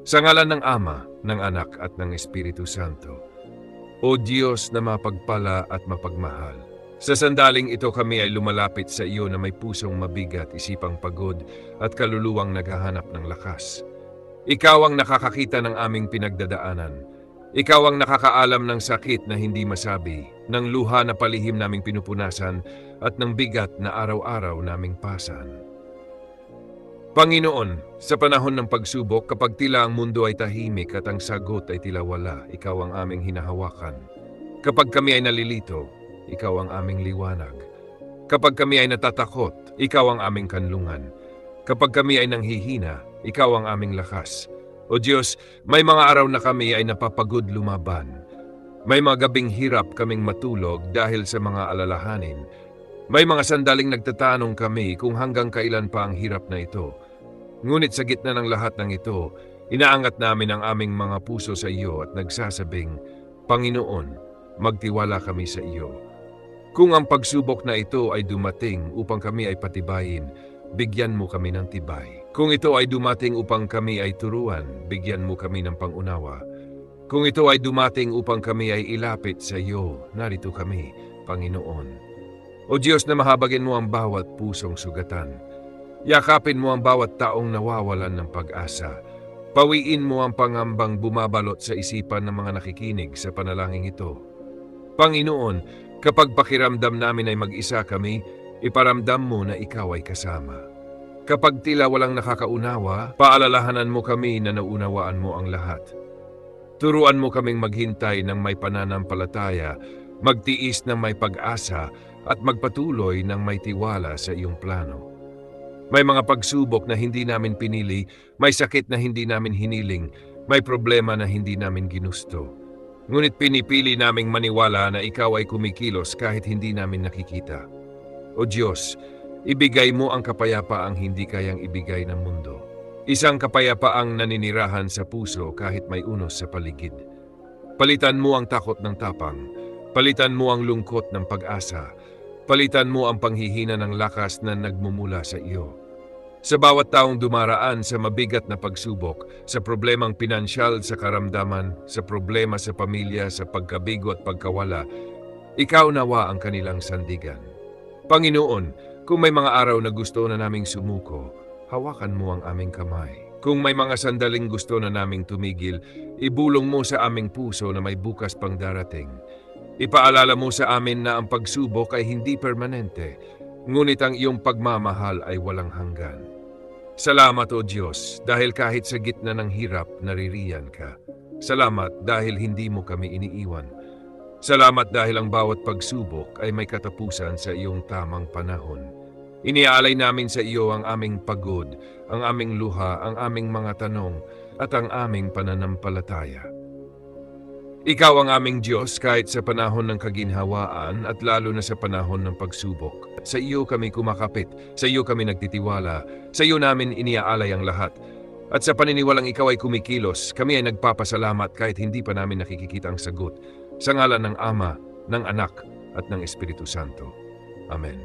Sa ngalan ng Ama, ng Anak at ng Espiritu Santo. O Diyos na mapagpala at mapagmahal, sa sandaling ito kami ay lumalapit sa iyo na may pusong mabigat, isipang pagod at kaluluwang naghahanap ng lakas. Ikaw ang nakakakita ng aming pinagdadaanan. Ikaw ang nakakaalam ng sakit na hindi masabi, ng luha na palihim naming pinupunasan at ng bigat na araw-araw naming pasan. Panginoon, sa panahon ng pagsubok, kapag tila ang mundo ay tahimik at ang sagot ay tila wala, ikaw ang aming hinahawakan. Kapag kami ay nalilito, ikaw ang aming liwanag. Kapag kami ay natatakot, ikaw ang aming kanlungan. Kapag kami ay nanghihina, ikaw ang aming lakas. O Diyos, may mga araw na kami ay napapagod lumaban. May mga gabing hirap kaming matulog dahil sa mga alalahanin. May mga sandaling nagtatanong kami kung hanggang kailan pa ang hirap na ito. Ngunit sa gitna ng lahat ng ito, inaangat namin ang aming mga puso sa iyo at nagsasabing, Panginoon, magtiwala kami sa iyo. Kung ang pagsubok na ito ay dumating upang kami ay patibayin, bigyan mo kami ng tibay. Kung ito ay dumating upang kami ay turuan, bigyan mo kami ng pangunawa. Kung ito ay dumating upang kami ay ilapit sa iyo, narito kami, Panginoon. O Diyos na mahabagin mo ang bawat pusong sugatan. Yakapin mo ang bawat taong nawawalan ng pag-asa. Pawiin mo ang pangambang bumabalot sa isipan ng mga nakikinig sa panalangin ito. Panginoon, kapag pakiramdam namin ay mag-isa kami, iparamdam mo na ikaw ay kasama. Kapag tila walang nakakaunawa, paalalahanan mo kami na naunawaan mo ang lahat. Turuan mo kaming maghintay ng may pananampalataya, magtiis ng may pag-asa, at magpatuloy ng may tiwala sa iyong plano. May mga pagsubok na hindi namin pinili, may sakit na hindi namin hiniling, may problema na hindi namin ginusto. Ngunit pinipili naming maniwala na ikaw ay kumikilos kahit hindi namin nakikita. O Diyos, ibigay mo ang kapayapaang hindi kayang ibigay ng mundo. Isang kapayapaang naninirahan sa puso kahit may unos sa paligid. Palitan mo ang takot ng tapang, palitan mo ang lungkot ng pag-asa, palitan mo ang panghihina ng lakas na nagmumula sa iyo. Sa bawat taong dumaraan sa mabigat na pagsubok, sa problemang pinansyal, sa karamdaman, sa problema sa pamilya, sa pagkabigo at pagkawala, ikaw nawa ang kanilang sandigan. Panginoon, kung may mga araw na gusto na naming sumuko, hawakan mo ang aming kamay. Kung may mga sandaling gusto na naming tumigil, ibulong mo sa aming puso na may bukas pang darating. Ipaalala mo sa amin na ang pagsubok ay hindi permanente, ngunit ang iyong pagmamahal ay walang hanggan. Salamat o Diyos, dahil kahit sa gitna ng hirap, naririyan ka. Salamat dahil hindi mo kami iniiwan. Salamat dahil ang bawat pagsubok ay may katapusan sa iyong tamang panahon. Iniaalay namin sa iyo ang aming pagod, ang aming luha, ang aming mga tanong, at ang aming pananampalataya. Ikaw ang aming Diyos kahit sa panahon ng kaginhawaan at lalo na sa panahon ng pagsubok. Sa iyo kami kumakapit, sa iyo kami nagtitiwala, sa iyo namin iniaalay ang lahat. At sa paniniwalang ikaw ay kumikilos, kami ay nagpapasalamat kahit hindi pa namin nakikikita ang sagot. Sa ngalan ng Ama, ng Anak, at ng Espiritu Santo. Amen.